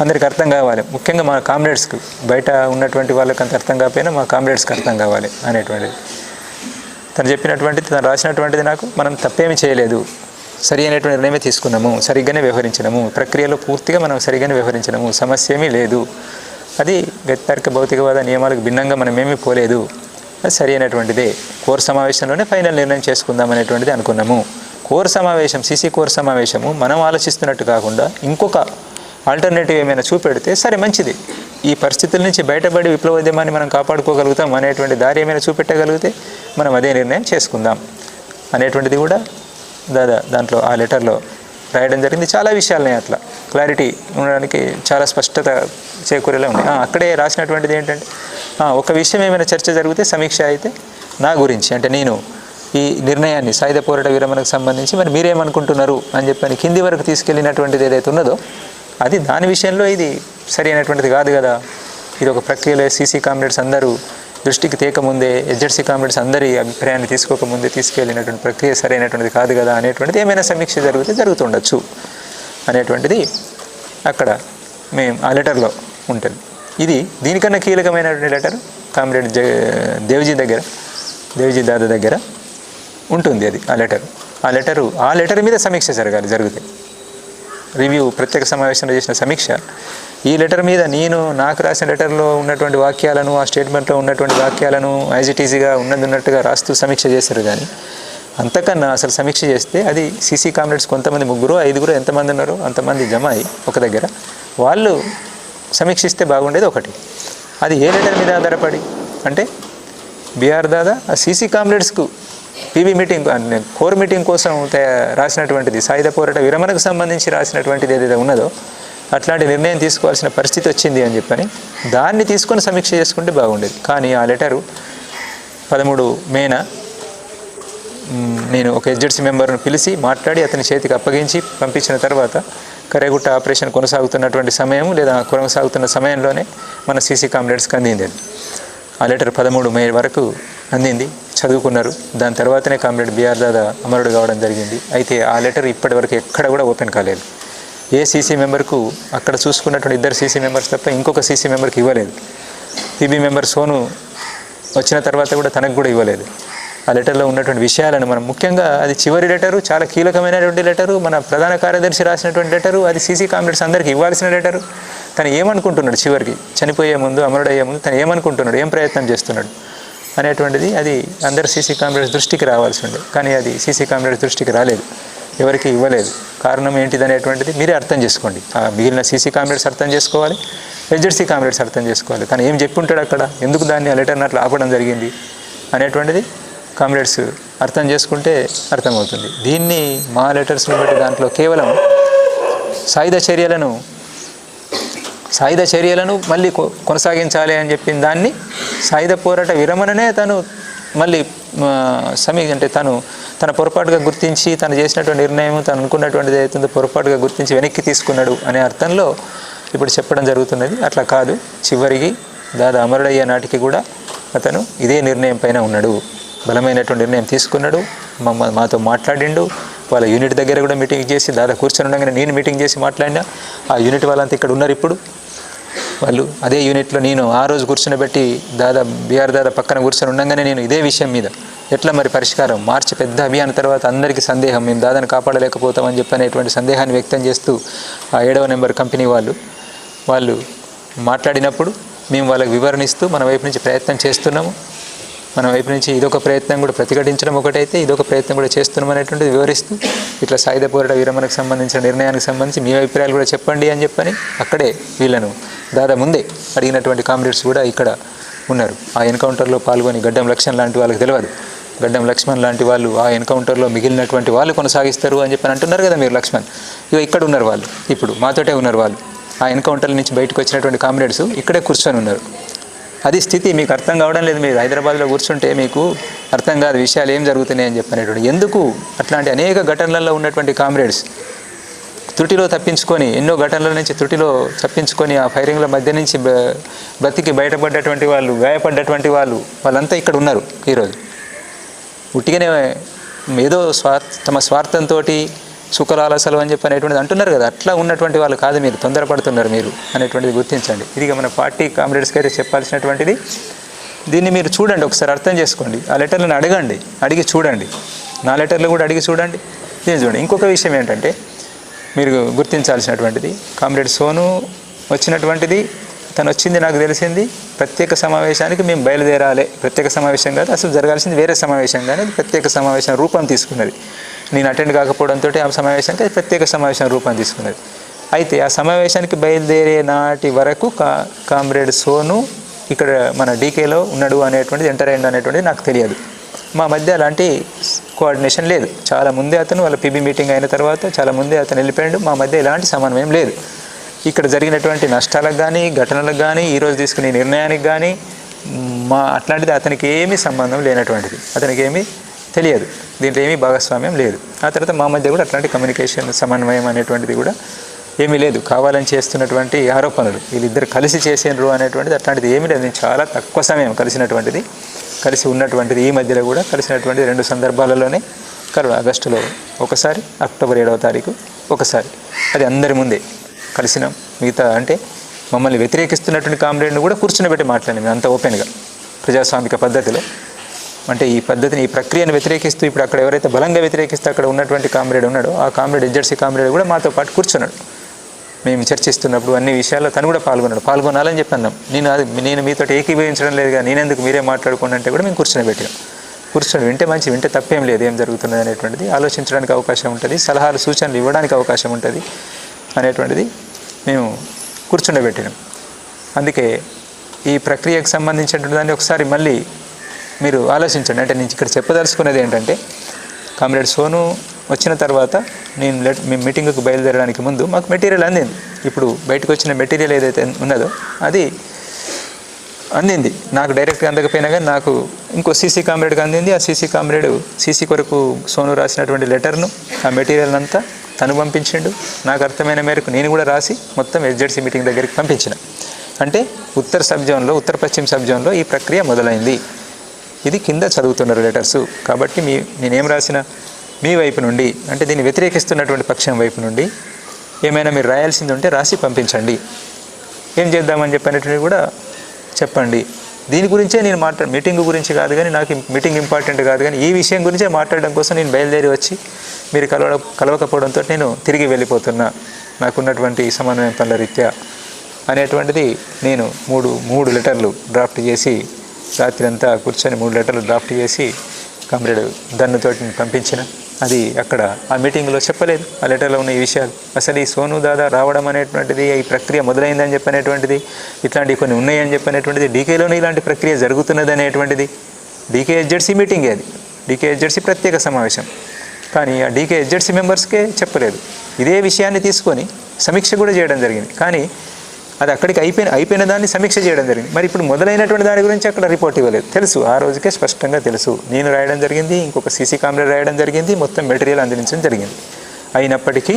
అందరికీ అర్థం కావాలి, ముఖ్యంగా మా కామ్రేడ్స్కి, బయట ఉన్నటువంటి వాళ్ళకి అంత అర్థం కాకపోయినా మా కామ్రేడ్స్కి అర్థం కావాలి అనేటువంటిది తను రాసినటువంటిది. నాకు మనం తప్పేమీ చేయలేదు, సరి అయినటువంటి నిర్ణయమే తీసుకున్నాము, సరిగ్గానే వ్యవహరించినాము, ప్రక్రియలో పూర్తిగా మనం సరిగ్గానే వ్యవహరించినాము, సమస్య ఏమీ లేదు, అది గతితార్కిక భౌతికవాద నియమాలకు భిన్నంగా మనం ఏమీ పోలేదు, అది సరి అయినటువంటిదే, కోర్ సమావేశంలోనే ఫైనల్ నిర్ణయం చేసుకుందాం అనేటువంటిది అనుకున్నాము. కోర్ సమావేశం, సీసీ కోర్ సమావేశము మనం ఆలోచిస్తున్నట్టు కాకుండా ఇంకొక ఆల్టర్నేటివ్ ఏమైనా చూపెడితే సరే మంచిది, ఈ పరిస్థితుల నుంచి బయటపడి విప్లవోద్యమాన్ని మనం కాపాడుకోగలుగుతాం అనేటువంటి దారి ఏమైనా చూపెట్టగలిగితే మనం అదే నిర్ణయం చేసుకుందాం అనేటువంటిది కూడా దాంట్లో ఆ లెటర్లో రాయడం జరిగింది. చాలా విషయాలున్నాయి, అట్లా క్లారిటీ ఉండడానికి చాలా స్పష్టత చేకూరేలా ఉన్నాయి. అక్కడే రాసినటువంటిది ఏంటంటే, ఒక విషయం ఏమైనా చర్చ జరిగితే సమీక్ష అయితే నా గురించి, అంటే నేను ఈ నిర్ణయాన్ని సాయుధ పోరాట విరమణకు సంబంధించి మరి మీరేమనుకుంటున్నారు అని చెప్పని కింది వరకు తీసుకెళ్ళినటువంటిది ఏదైతే ఉన్నదో అది దాని విషయంలో ఇది సరి అయినటువంటిది కాదు కదా. ఇది ఒక ప్రక్రియలో సీసీ కామ్రేడ్స్ అందరూ దృష్టికి తేకముందే, ఎడ్జెడ్సీ కామ్రేడ్స్ అందరి అభిప్రాయాన్ని తీసుకోకముందే తీసుకెళ్ళినటువంటి ప్రక్రియ సరైనటువంటిది కాదు కదా అనేటువంటిది ఏమైనా సమీక్ష జరిగితే జరుగుతుండొచ్చు అనేటువంటిది అక్కడ మేము ఆ లెటర్లో ఉంటుంది. ఇది దీనికన్నా కీలకమైనటువంటి లెటర్ కామ్రేడ్ దేవ్జీ దాదా దగ్గర ఉంటుంది. అది ఆ లెటర్ మీద సమీక్ష జరుగుతాయి. రివ్యూ ప్రత్యేక సమావేశంలో చేసిన సమీక్ష ఈ లెటర్ మీద నాకు రాసిన లెటర్లో ఉన్నటువంటి వాక్యాలను, ఆ స్టేట్మెంట్లో ఉన్నటువంటి వాక్యాలను యాజ్ ఇట్ ఈజీగా ఉన్నట్టుగా రాస్తూ సమీక్ష చేశారు. కానీ అంతకన్నా అసలు సమీక్ష చేస్తే అది సీసీ కామ్రేడ్స్ కొంతమంది 3, 5 ఎంతమంది ఉన్నారో అంతమంది జమ అయ్యి ఒక దగ్గర వాళ్ళు సమీక్షిస్తే బాగుండేది. ఒకటి అది ఏ లెటర్ మీద ఆధారపడి అంటే బిఆర్ దాదా ఆ సీసీ కామ్రేడ్స్కు పీబీ మీటింగ్ కోర్ మీటింగ్ కోసం రాసినటువంటిది, సాయుధ పోరాట విరమణకు సంబంధించి రాసినటువంటిది ఏదైతే ఉన్నదో అట్లాంటి నిర్ణయం తీసుకోవాల్సిన పరిస్థితి వచ్చింది అని చెప్పని దాన్ని తీసుకొని సమీక్ష చేసుకుంటే బాగుండేది. కానీ ఆ లెటరు 13 మేన నేను ఒక ఎడ్జెడ్సీ మెంబర్ను పిలిచి మాట్లాడి అతని చేతికి అప్పగించి పంపించిన తర్వాత కరేగుట్ట ఆపరేషన్ కొనసాగుతున్నటువంటి సమయం లేదా కొనసాగుతున్న సమయంలోనే మన సీసీ కామ్రేడ్స్కి అందింది. ఆ లెటర్ 13 మే వరకు అందింది, చదువుకున్నారు. దాని తర్వాతనే కామ్రేడ్ బిఆర్ దాదా అమరుడు కావడం జరిగింది. అయితే ఆ లెటర్ ఇప్పటివరకు ఎక్కడ కూడా ఓపెన్ కాలేదు. ఏ సీసీ మెంబర్కు అక్కడ చూసుకున్నటువంటి 2 సీసీ మెంబర్స్ తప్ప ఇంకొక సీసీ మెంబర్కి ఇవ్వలేదు. పీబీ మెంబర్ సోను వచ్చిన తర్వాత కూడా తనకు కూడా ఇవ్వలేదు. ఆ లెటర్లో ఉన్నటువంటి విషయాలను మనం ముఖ్యంగా అది చివరి లెటరు, చాలా కీలకమైనటువంటి లెటరు, మన ప్రధాన కార్యదర్శి రాసినటువంటి లెటరు, అది సీసీ కామ్రేడ్స్ అందరికీ ఇవ్వాల్సిన లెటరు. తను ఏమనుకుంటున్నాడు చివరికి చనిపోయే ముందు, అమరుడయ్యే ముందు తను ఏమనుకుంటున్నాడు, ఏం ప్రయత్నం చేస్తున్నాడు అనేటువంటిది అది అందరు సీసీ కామ్రేడ్స్ దృష్టికి రావాల్సి ఉండే. కానీ అది సీసీ కామ్రేడ్స్ దృష్టికి రాలేదు, ఎవరికి ఇవ్వలేదు. కారణం ఏంటిది అనేటువంటిది మీరే అర్థం చేసుకోండి. ఆ మిగిలిన సీసీ కామ్రేడ్స్ అర్థం చేసుకోవాలి, ఎస్జెడ్సీ కామ్రేడ్స్ అర్థం చేసుకోవాలి. తను ఏం చెప్పి ఉంటాడు అక్కడ, ఎందుకు దాన్ని ఆ లెటర్ని అట్లా ఆపడం జరిగింది అనేటువంటిది కామ్రేడ్స్ అర్థం చేసుకుంటే అర్థమవుతుంది. దీన్ని మా లెటర్స్ని బట్టి దాంట్లో కేవలం సాయుధ చర్యలను మళ్ళీ కొనసాగించాలి అని చెప్పిన దాన్ని, సాయుధ పోరాట విరమణనే తను మళ్ళీ అంటే తన పొరపాటుగా గుర్తించి తను చేసినటువంటి నిర్ణయం, తను అనుకున్నటువంటిది ఏదైతుందో పొరపాటుగా గుర్తించి వెనక్కి తీసుకున్నాడు అనే అర్థంలో ఇప్పుడు చెప్పడం జరుగుతున్నది. అట్లా కాదు, చివరికి దాదా అమరుడయ్యే నాటికి కూడా అతను ఇదే నిర్ణయం పైన ఉన్నాడు, బలమైనటువంటి నిర్ణయం తీసుకున్నాడు. మాతో మాట్లాడిండు, వాళ్ళ యూనిట్ దగ్గర కూడా మీటింగ్ చేసి, దాదా కూర్చొని ఉండగానే నేను మీటింగ్ చేసి మాట్లాడినా. ఆ యూనిట్ వాళ్ళంతా ఇక్కడ ఉన్నారు ఇప్పుడు. వాళ్ళు అదే యూనిట్లో నేను ఆ రోజు కూర్చునిబెట్టి బీఆర్ దాదా పక్కన కూర్చొని ఉండగానే నేను ఇదే విషయం మీద ఎట్లా మరి పరిష్కారం, మార్చి పెద్ద అభియాన్ తర్వాత అందరికీ సందేహం, మేము దాదాని కాపాడలేకపోతామని చెప్పనేటువంటి సందేహాన్ని వ్యక్తం చేస్తూ ఆ 7వ నెంబర్ కంపెనీ వాళ్ళు మాట్లాడినప్పుడు మేము వాళ్ళకి వివరణిస్తూ మన వైపు నుంచి ప్రయత్నం చేస్తున్నాము, మన వైపు నుంచి ఇదొక ప్రయత్నం కూడా ప్రతిఘటించడం ఒకటైతే ఇదొక ప్రయత్నం కూడా చేస్తున్నాం అనేటువంటిది వివరిస్తూ, ఇట్లా సాయుధ పోరాట విరమణకు సంబంధించిన నిర్ణయానికి సంబంధించి మీ అభిప్రాయాలు కూడా చెప్పండి అని చెప్పని అక్కడే వీళ్ళను దాదా ముందే అడిగినటువంటి కామ్రేడ్స్ కూడా ఇక్కడ ఉన్నారు. ఆ ఎన్కౌంటర్లో పాల్గొని గడ్డం లక్ష్మణ్ లాంటి వాళ్ళకి తెలియదు, గడ్డం లక్ష్మణ్ లాంటి వాళ్ళు ఆ ఎన్కౌంటర్లో మిగిలినటువంటి వాళ్ళు కొనసాగిస్తారు అని చెప్పని అంటున్నారు కదా మీరు. లక్ష్మణ్ ఇక్కడ ఉన్నారు, వాళ్ళు ఇప్పుడు మాతోటే ఉన్నారు. వాళ్ళు ఆ ఎన్కౌంటర్ నుంచి బయటకు వచ్చినటువంటి కామ్రేడ్స్ ఇక్కడే కూర్చొని ఉన్నారు. అది స్థితి. మీకు అర్థం కావడం లేదు, మీరు హైదరాబాద్లో కూర్చుంటే మీకు అర్థం కాదు విషయాలు ఏం జరుగుతున్నాయి అని చెప్పనేటువంటి. ఎందుకు అట్లాంటి అనేక ఘటనలలో ఉన్నటువంటి కామ్రేడ్స్ త్రుటిలో తప్పించుకొని, ఎన్నో ఘటనల నుంచి త్రుటిలో తప్పించుకొని ఆ ఫైరింగ్ల మధ్య నుంచి బ్రతికి బయటపడ్డటువంటి వాళ్ళు, గాయపడ్డటువంటి వాళ్ళంతా ఇక్కడ ఉన్నారు ఈరోజు. ఉట్టిగానే ఏదో తమ స్వార్థంతో సుఖలాలసలు అని చెప్పి అనేటువంటిది అంటున్నారు కదా, అట్లా ఉన్నటువంటి వాళ్ళు కాదు, మీరు తొందరపడుతున్నారు మీరు అనేటువంటిది గుర్తించండి. ఇది మన పార్టీ కామ్రేడ్స్కి అయితే చెప్పాల్సినటువంటిది. దీన్ని మీరు చూడండి, ఒకసారి అర్థం చేసుకోండి. ఆ లెటర్లను అడిగి చూడండి, నా లెటర్లు కూడా అడిగి చూడండి, దీన్ని చూడండి. ఇంకొక విషయం ఏంటంటే మీరు గుర్తించాల్సినటువంటిది, కామ్రేడ్ సోను వచ్చినటువంటిది, తను వచ్చింది నాకు తెలిసింది ప్రత్యేక సమావేశానికి మేము బయలుదేరాలి. ప్రత్యేక సమావేశం కాదు, అసలు జరగాల్సింది వేరే సమావేశం, కానీ అది ప్రత్యేక సమావేశం రూపం తీసుకున్నది. నేను అటెండ్ కాకపోవడంతో ఆ సమావేశానికి అది ప్రత్యేక సమావేశం రూపం తీసుకున్నది. అయితే ఆ సమావేశానికి బయలుదేరే నాటి వరకు కామ్రేడ్ సోను ఇక్కడ మన డీకేలో ఉన్నాడు అనేటువంటిది, ఎంటర్ అయ్యిండు అనేటువంటిది నాకు తెలియదు. మా మధ్య అలాంటి కోఆర్డినేషన్ లేదు. చాలా ముందే అతను వాళ్ళ పీబీ మీటింగ్ అయిన తర్వాత చాలా ముందే అతను వెళ్ళిపోయాడు. మా మధ్య ఎలాంటి సమన్వయం లేదు. ఇక్కడ జరిగినటువంటి నష్టాలకు కానీ, ఘటనలకు కానీ, ఈరోజు తీసుకునే నిర్ణయానికి కానీ అట్లాంటిది అతనికి ఏమీ సంబంధం లేనటువంటిది, అతనికి ఏమీ తెలియదు, దీంట్లో ఏమీ భాగస్వామ్యం లేదు. ఆ తర్వాత మా మధ్య కూడా అట్లాంటి కమ్యూనికేషన్ సమన్వయం అనేటువంటిది కూడా ఏమీ లేదు. కావాలని చేస్తున్నటువంటి ఆరోపణలు, వీళ్ళిద్దరు కలిసి చేసినారు అనేటువంటిది అట్లాంటిది ఏమీ లేదు. నేను చాలా తక్కువ సమయం కలిసి ఉన్నటువంటిది, ఈ మధ్యలో కూడా కలిసినటువంటి 2 సందర్భాలలోనే, ఆగస్టులో ఒకసారి, అక్టోబర్ 7వ తారీఖు ఒకసారి, అది అందరి ముందే కలిసినాం. మిగతా అంటే మమ్మల్ని వ్యతిరేకిస్తున్నటువంటి కామ్రేడ్ని కూడా కూర్చునిపెట్టి మాట్లాడినాం అంత ఓపెన్గా, ప్రజాస్వామిక పద్ధతిలో. అంటే ఈ పద్ధతిని, ఈ ప్రక్రియను వ్యతిరేకిస్తూ ఇప్పుడు అక్కడ ఎవరైతే బలంగా వ్యతిరేకిస్తూ అక్కడ ఉన్నటువంటి కామ్రేడ్ ఉన్నాడో, ఆ కామ్రేడ్ ఎస్జెడ్సీ కామ్రేడ్ కూడా మాతో పాటు కూర్చున్నాడు. మేము చర్చిస్తున్నప్పుడు అన్ని విషయాల్లో తను కూడా పాల్గొనాలని చెప్పి అన్నాం. నేను మీతో ఏకీభవించడం లేదుగా, నేనెందుకు, మీరే మాట్లాడుకోండి అంటే కూడా మేము కూర్చొని వింటే మంచి, వింటే తప్పేం లేదు, ఏం జరుగుతున్నది అనేటువంటిది ఆలోచించడానికి అవకాశం ఉంటుంది, సలహాలు సూచనలు ఇవ్వడానికి అవకాశం ఉంటుంది అనేటువంటిది మేము కూర్చుండబెట్టినాం. అందుకే ఈ ప్రక్రియకు సంబంధించినటువంటి దాన్ని ఒకసారి మళ్ళీ మీరు ఆలోచించండి. అంటే నేను ఇక్కడ చెప్పదలుచుకున్నది ఏంటంటే, కామ్రేడ్ సోను వచ్చిన తర్వాత మేము మీటింగ్కి బయలుదేరడానికి ముందు మాకు మెటీరియల్ అందింది. ఇప్పుడు బయటకు వచ్చిన మెటీరియల్ ఏదైతే ఉన్నదో అది అందింది. నాకు డైరెక్ట్గా అందకపోయినా కానీ నాకు ఇంకో సీసీ కామ్రేడ్కి అందింది. ఆ సీసీ కామ్రేడ్ సీసీ కొరకు సోను రాసినటువంటి లెటర్ను, ఆ మెటీరియల్ అంతా తను పంపించిండు. నాకు అర్థమైన మేరకు నేను కూడా రాసి మొత్తం ఎస్జెడ్సీ మీటింగ్ దగ్గరికి పంపించిన. అంటే ఉత్తర పశ్చిమ సబ్ జోన్లో ఈ ప్రక్రియ మొదలైంది. ఇది కింద చదువుతున్నారు లెటర్సు. కాబట్టి నేనేం రాసిన, మీ వైపు నుండి, అంటే దీన్ని వ్యతిరేకిస్తున్నటువంటి పక్షం వైపు నుండి ఏమైనా మీరు రాయాల్సింది ఉంటే రాసి పంపించండి, ఏం చేద్దామని చెప్పినటువంటి కూడా చెప్పండి దీని గురించే నేను మీటింగ్ గురించి కాదు కానీ, నాకు మీటింగ్ ఇంపార్టెంట్ కాదు కానీ, ఈ విషయం గురించే మాట్లాడడం కోసం నేను బయలుదేరి వచ్చి మీరు కలవకపోవడంతో నేను తిరిగి వెళ్ళిపోతున్నా, నాకున్నటువంటి సమన్వయం పనుల రీత్యా అనేటువంటిది నేను మూడు లెటర్లు డ్రాఫ్ట్ చేసి, రాత్రి అంతా కూర్చొని 3 లెటర్లు డ్రాఫ్ట్ చేసి కామ్రేడ్ దన్నుతోటి పంపించిన. అది అక్కడ ఆ మీటింగ్లో చెప్పలేదు, ఆ లెటర్లో ఉన్న ఈ విషయాలు. అసలు ఈ సోను దాదా రావడం అనేటువంటిది, ఈ ప్రక్రియ మొదలైందని చెప్పనేటువంటిది, ఇట్లాంటివి కొన్ని ఉన్నాయని చెప్పనేటువంటిది, డీకేలోనే ఇలాంటి ప్రక్రియ జరుగుతున్నది అనేటువంటిది, డీకేఎస్జెడ్సీ మీటింగే అది, డీకేఎస్జెడ్సీ ప్రత్యేక సమావేశం. కానీ ఆ డీకేఎస్జెడ్సీ మెంబర్స్కే చెప్పలేదు. ఇదే విషయాన్ని తీసుకొని సమీక్ష కూడా చేయడం జరిగింది. కానీ అది అక్కడికి అయిపోయిన దాన్ని సమీక్ష చేయడం జరిగింది. మరి ఇప్పుడు మొదలైనటువంటి దాని గురించి అక్కడ రిపోర్ట్ ఇవ్వలేదు. తెలుసు, ఆ రోజుకే స్పష్టంగా తెలుసు. నేను రాయడం జరిగింది, ఇంకొక సీసీ కామ్రేడ్ రాయడం జరిగింది, మొత్తం మెటీరియల్ అందించడం జరిగింది. అయినప్పటికీ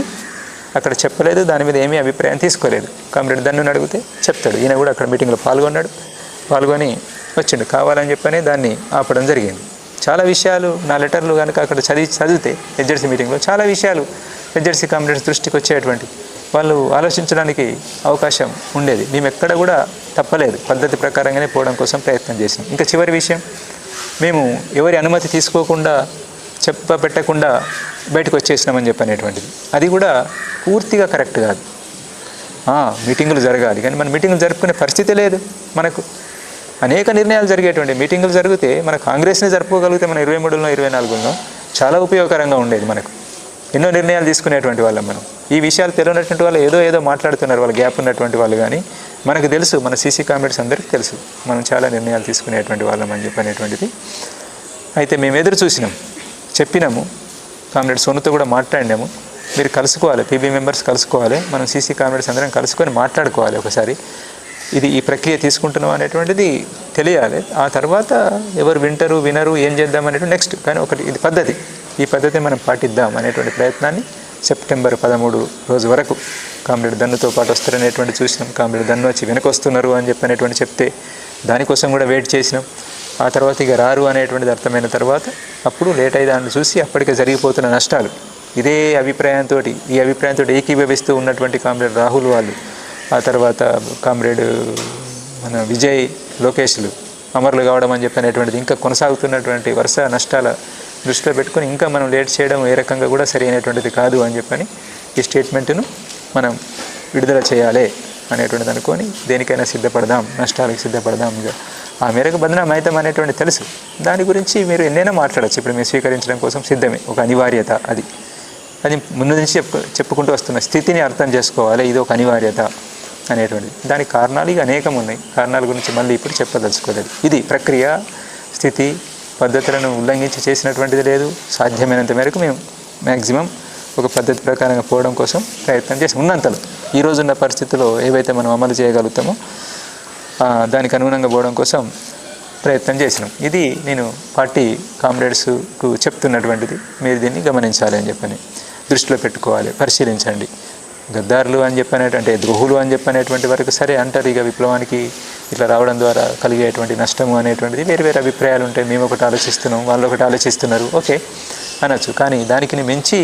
అక్కడ చెప్పలేదు, దాని మీద ఏమీ అభిప్రాయం తీసుకోలేదు. కామ్రేడ్ దన్నుని అడిగితే చెప్తాడు. ఈయన కూడా అక్కడ మీటింగ్లో పాల్గొని వచ్చిండు. కావాలని చెప్పని దాన్ని ఆపడం జరిగింది. చాలా విషయాలు నా లెటర్లు కనుక అక్కడ చదివితే ఎస్జెడ్సీ మీటింగ్లో చాలా విషయాలు ఎస్జెడ్సీ కామ్రేడ్స్ దృష్టికి వచ్చేటువంటి, వాళ్ళు ఆలోచించడానికి అవకాశం ఉండేది. మేము ఎక్కడ కూడా తప్పలేదు, పద్ధతి ప్రకారంగానే పోవడం కోసం ప్రయత్నం చేసినాం. ఇంకా చివరి విషయం, మేము ఎవరి అనుమతి తీసుకోకుండా పెట్టకుండా బయటకు వచ్చేసినామని చెప్పనేటువంటిది, అది కూడా పూర్తిగా కరెక్ట్ కాదు. మీటింగులు జరగాలి కానీ మన మీటింగులు జరుపుకునే పరిస్థితి లేదు. మనకు అనేక నిర్ణయాలు జరిగేటువంటి మీటింగులు జరిగితే మన కాంగ్రెస్ని జరుపుకోగలిగితే మన 23లో 24లో చాలా ఉపయోగకరంగా ఉండేది. మనకు ఎన్నో నిర్ణయాలు తీసుకునేటువంటి వాళ్ళం మనం. ఈ విషయాలు తెలియనటువంటి వాళ్ళు ఏదో మాట్లాడుతున్నారు, వాళ్ళు గ్యాప్ ఉన్నటువంటి వాళ్ళు. కానీ మనకు తెలుసు, మన సీసీ కామ్రేడ్స్ అందరికీ తెలుసు మనం చాలా నిర్ణయాలు తీసుకునేటువంటి వాళ్ళం అని చెప్పనేటువంటిది. అయితే మేము ఎదురు చూసినాం, చెప్పినాము, కామ్రేడ్ సోనుతో కూడా మాట్లాడినాము. మీరు కలుసుకోవాలి, పీబీ మెంబర్స్ కలుసుకోవాలి, మనం సీసీ కామ్రేడ్స్ అందరం కలుసుకొని మాట్లాడుకోవాలి ఒకసారి. ఈ ప్రక్రియ తీసుకుంటున్నాం అనేటువంటిది తెలియాలి. ఆ తర్వాత ఎవరు వినరు ఏం చేద్దాం అనేటువంటి నెక్స్ట్. కానీ ఒకటి ఇది పద్ధతి, ఈ పద్ధతిని మనం పాటిద్దాం అనేటువంటి ప్రయత్నాన్ని సెప్టెంబర్ 13 రోజు వరకు కామ్రేడ్ దన్నుతో పాటు వస్తారనేటువంటి చూసినాం. కామ్రేడ్ దన్ను వచ్చి వెనకొస్తున్నారు అని చెప్పనేటువంటి చెప్తే దానికోసం కూడా వెయిట్ చేసినాం. ఆ తర్వాత ఇక రారు అనేటువంటిది అర్థమైన తర్వాత అప్పుడు లేట్ అయ్యి దాన్ని చూసి అప్పటికే జరిగిపోతున్న నష్టాలు, ఈ అభిప్రాయంతో ఏకీభవిస్తూ ఉన్నటువంటి కామ్రేడ్ రాహుల్ వాళ్ళు, ఆ తర్వాత కామ్రేడ్ మన విజయ్ లోకేష్లు అమరులు కావడం అని చెప్పనేటువంటిది, ఇంకా కొనసాగుతున్నటువంటి వరుస నష్టాల దృష్టిలో పెట్టుకొని ఇంకా మనం లేట్ చేయడం ఏ రకంగా కూడా సరి అయినటువంటిది కాదు అని చెప్పని ఈ స్టేట్మెంట్ను మనం విడుదల చేయాలి అనేటువంటిది అనుకొని దేనికైనా సిద్ధపడదాం, నష్టాలకు సిద్ధపడదాం. ఇక ఆ మేరకు బదనాం అవుతాం అనేటువంటి తెలుసు. దాని గురించి మీరు ఎన్నైనా మాట్లాడచ్చు. ఇప్పుడు మేము స్వీకరించడం కోసం సిద్ధమే, ఒక అనివార్యత. అది ముందు నుంచి చెప్పుకుంటూ వస్తున్న స్థితిని అర్థం చేసుకోవాలి. ఇది ఒక అనివార్యత అనేటువంటిది. దానికి కారణాలు ఇక అనేకం ఉన్నాయి. కారణాల గురించి మళ్ళీ ఇప్పుడు చెప్పదలుచుకోలేదు. ఇది ప్రక్రియ, స్థితి, పద్ధతులను ఉల్లంఘించి చేసినటువంటిది లేదు. సాధ్యమైనంత మేరకు మేము మ్యాక్సిమం ఒక పద్ధతి ప్రకారంగా పోవడం కోసం ప్రయత్నం చేసి ఉన్నంతలో ఈ రోజున్న పరిస్థితుల్లో ఏవైతే మనం అమలు చేయగలుగుతామో దానికి అనుగుణంగా పోవడం కోసం ప్రయత్నం చేసినాం. ఇది నేను పార్టీ కామ్రేడ్స్కు చెప్తున్నటువంటిది. మీరు దీన్ని గమనించాలి అని చెప్పని, దృష్టిలో పెట్టుకోవాలి, పరిశీలించండి. గద్దారులు అని చెప్పనేటువంటి, ద్రోహులు అని చెప్పనేటువంటి వరకు సరే అంటారు. ఇక విప్లవానికి ఇట్లా రావడం ద్వారా కలిగేటువంటి నష్టము అనేటువంటిది వేరు అభిప్రాయాలు ఉంటాయి. మేము ఒకటి ఆలోచిస్తున్నాం, వాళ్ళు ఒకటి ఆలోచిస్తున్నారు, ఓకే అనొచ్చు. కానీ దానికి మించి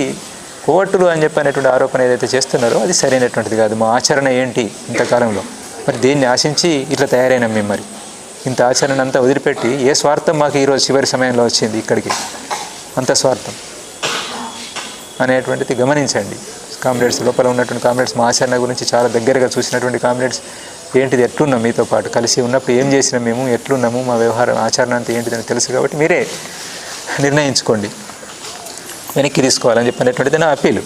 కోవట్టులు అని చెప్పనేటువంటి ఆరోపణ ఏదైతే చేస్తున్నారో అది సరైనటువంటిది కాదు. మా ఆచరణ ఏంటి ఇంతకాలంలో, మరి దేన్ని ఆశించి ఇట్లా తయారైనాం మేము? మరి ఇంత ఆచరణ అంతా వదిలిపెట్టి ఏ స్వార్థం మాకు ఈరోజు చివరి సమయంలో వచ్చింది ఇక్కడికి? అంత స్వార్థం అనేటువంటిది గమనించండి. కామ్రేడ్స్ లోపల ఉన్నటువంటి కామ్రేడ్స్ మా ఆచరణ గురించి చాలా దగ్గరగా చూసినటువంటి కామ్రేడ్స్, ఏంటిది ఎట్లున్నాం, మీతో పాటు కలిసి ఉన్నప్పుడు ఏం చేసినాం, మేము ఎట్లున్నాము, మా వ్యవహారం ఆచరణ అంతా ఏంటిదని తెలుసు. కాబట్టి మీరే నిర్ణయించుకోండి, వెనక్కి తీసుకోవాలని చెప్పినటువంటిది నా అప్పీలు.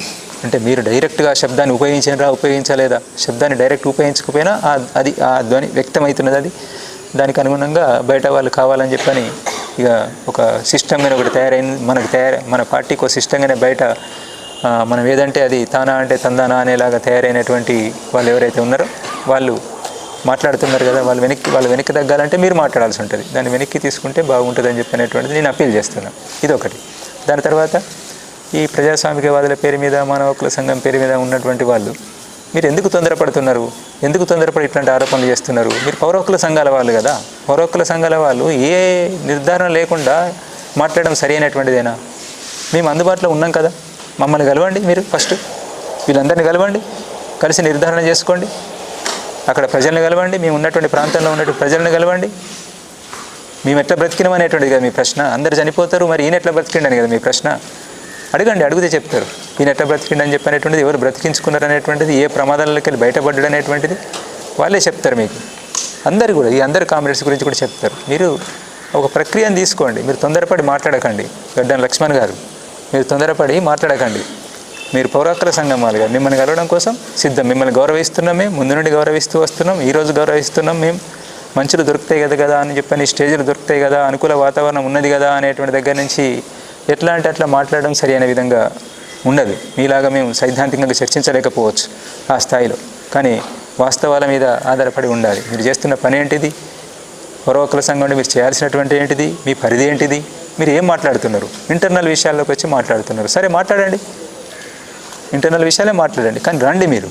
అంటే మీరు డైరెక్ట్గా శబ్దాన్ని ఉపయోగించలేదా, శబ్దాన్ని డైరెక్ట్ ఉపయోగించకపోయినా అది ఆ ధ్వని వ్యక్తమవుతున్నది. అది దానికి అనుగుణంగా బయట వాళ్ళు కావాలని చెప్పని ఇక ఒక సిస్టంగానే ఒకటి తయారైంది. మన పార్టీకి ఒక సిస్టంగానే బయట మనం ఏదంటే అది తానా అంటే తందానా అనేలాగా తయారైనటువంటి వాళ్ళు ఎవరైతే ఉన్నారో వాళ్ళు మాట్లాడుతున్నారు కదా, వాళ్ళు వెనక్కి తగ్గాలంటే మీరు మాట్లాడాల్సి ఉంటుంది. దాన్ని వెనక్కి తీసుకుంటే బాగుంటుంది అని చెప్పనేటువంటిది నేను అప్పీల్ చేస్తున్నాను. ఇదొకటి. దాని తర్వాత ఈ ప్రజాస్వామికవాదుల పేరు మీద, మానవ హక్కుల సంఘం పేరు మీద ఉన్నటువంటి వాళ్ళు, మీరు ఎందుకు తొందరపడుతున్నారు? ఎందుకు తొందరపడి ఇట్లాంటి ఆరోపణలు చేస్తున్నారు? మీరు పౌర హక్కుల సంఘాల వాళ్ళు కదా. పౌర హక్కుల సంఘాల వాళ్ళు ఏ నిర్ధారణ లేకుండా మాట్లాడడం సరి అయినటువంటిదేనా? మేము అందుబాటులో ఉన్నాం కదా, మమ్మల్ని కలవండి. మీరు ఫస్ట్ వీళ్ళందరినీ కలవండి, కలిసి నిర్ధారణ చేసుకోండి. అక్కడ ప్రజల్ని కలవండి, మేము ఉన్నటువంటి ప్రాంతంలో ఉన్నటువంటి ప్రజలను కలవండి. మేము ఎట్లా బ్రతికినాం అనేటువంటిది కదా మీ ప్రశ్న. అందరు చనిపోతారు, మరి ఈయన ఎట్లా బ్రతికిండని కదా మీ ప్రశ్న. అడగండి, అడిగితే చెప్తారు. ఈయన ఎట్లా బ్రతికిండని చెప్పనేటువంటిది, ఎవరు బ్రతికించుకున్నారు అనేటువంటిది, ఏ ప్రమాదాలకి వెళ్ళి బయటపడ్డాడు అనేటువంటిది వాళ్ళే చెప్తారు మీకు. అందరు కూడా, ఈ అందరు కామ్రేడ్స్ గురించి కూడా చెప్తారు. మీరు ఒక ప్రక్రియను తీసుకోండి. మీరు తొందరపడి మాట్లాడకండి. గడ్డం లక్ష్మణ్ గారు, మీరు తొందరపడి మాట్లాడకండి. మీరు పౌరాకుల సంఘం వాళ్ళుగా మిమ్మల్ని కలవడం కోసం సిద్ధం. మిమ్మల్ని గౌరవిస్తున్నాం, మేము ముందు నుండి గౌరవిస్తూ వస్తున్నాం, ఈరోజు గౌరవిస్తున్నాం. మేము మంచులు దొరుకుతాయి కదా అని చెప్పని, స్టేజ్లు దొరుకుతాయి కదా, అనుకూల వాతావరణం ఉన్నది కదా అనేటువంటి దగ్గర నుంచి ఎట్లా అంటే అట్లా మాట్లాడడం సరి అయిన విధంగా ఉండదు. మీలాగా మేము సైద్ధాంతికంగా చర్చించలేకపోవచ్చు ఆ స్థాయిలో, కానీ వాస్తవాల మీద ఆధారపడి ఉండాలి. మీరు చేస్తున్న పని ఏంటిది, పౌరకుల సంఘం మీరు చేయాల్సినటువంటి ఏంటిది, మీ పరిధి ఏంటిది, మీరు ఏం మాట్లాడుతున్నారు, ఇంటర్నల్ విషయాల్లోకి వచ్చి మాట్లాడుతున్నారు. సరే మాట్లాడండి, ఇంటర్నల్ విషయాలే మాట్లాడండి, కానీ రండి, మీరు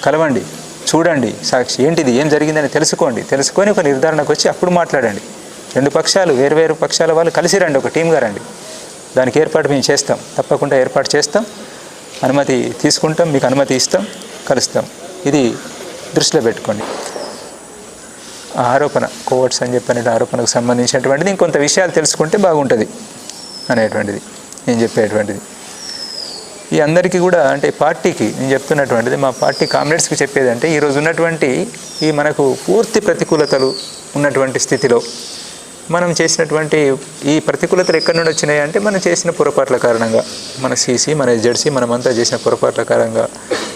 కలవండి, చూడండి, సాక్షి ఏంటిది, ఏం జరిగిందని తెలుసుకొని ఒక నిర్ధారణకు వచ్చి అప్పుడు మాట్లాడండి. రెండు పక్షాలు, వేరు పక్షాల వాళ్ళు కలిసి రండి, ఒక టీమ్గా రండి. దానికి ఏర్పాటు మేము చేస్తాం, తప్పకుండా ఏర్పాటు చేస్తాం, అనుమతి తీసుకుంటాం, మీకు అనుమతి ఇస్తాం, కలుస్తాం. ఇది దృష్టిలో పెట్టుకోండి. ఆ ఆరోపణ కోవర్ట్స్ అని చెప్పిన ఆరోపణకు సంబంధించినటువంటిది ఇంకొంత విషయాలు తెలుసుకుంటే బాగుంటుంది అనేటువంటిది నేను చెప్పేటువంటిది. ఈ అందరికీ కూడా అంటే పార్టీకి నేను చెప్తున్నటువంటిది, మా పార్టీ కామ్రేడ్స్కి చెప్పేది అంటే, ఈరోజు ఉన్నటువంటి ఈ మనకు పూర్తి ప్రతికూలతలు ఉన్నటువంటి స్థితిలో మనం చేసినటువంటి ఈ ప్రతికూలతలు ఎక్కడి నుండి వచ్చినాయి అంటే, మనం చేసిన పొరపాట్ల కారణంగా, మన సీసీ, మన ఎస్జెడ్సీ, మనమంతా చేసిన పొరపాట్ల కారణంగా,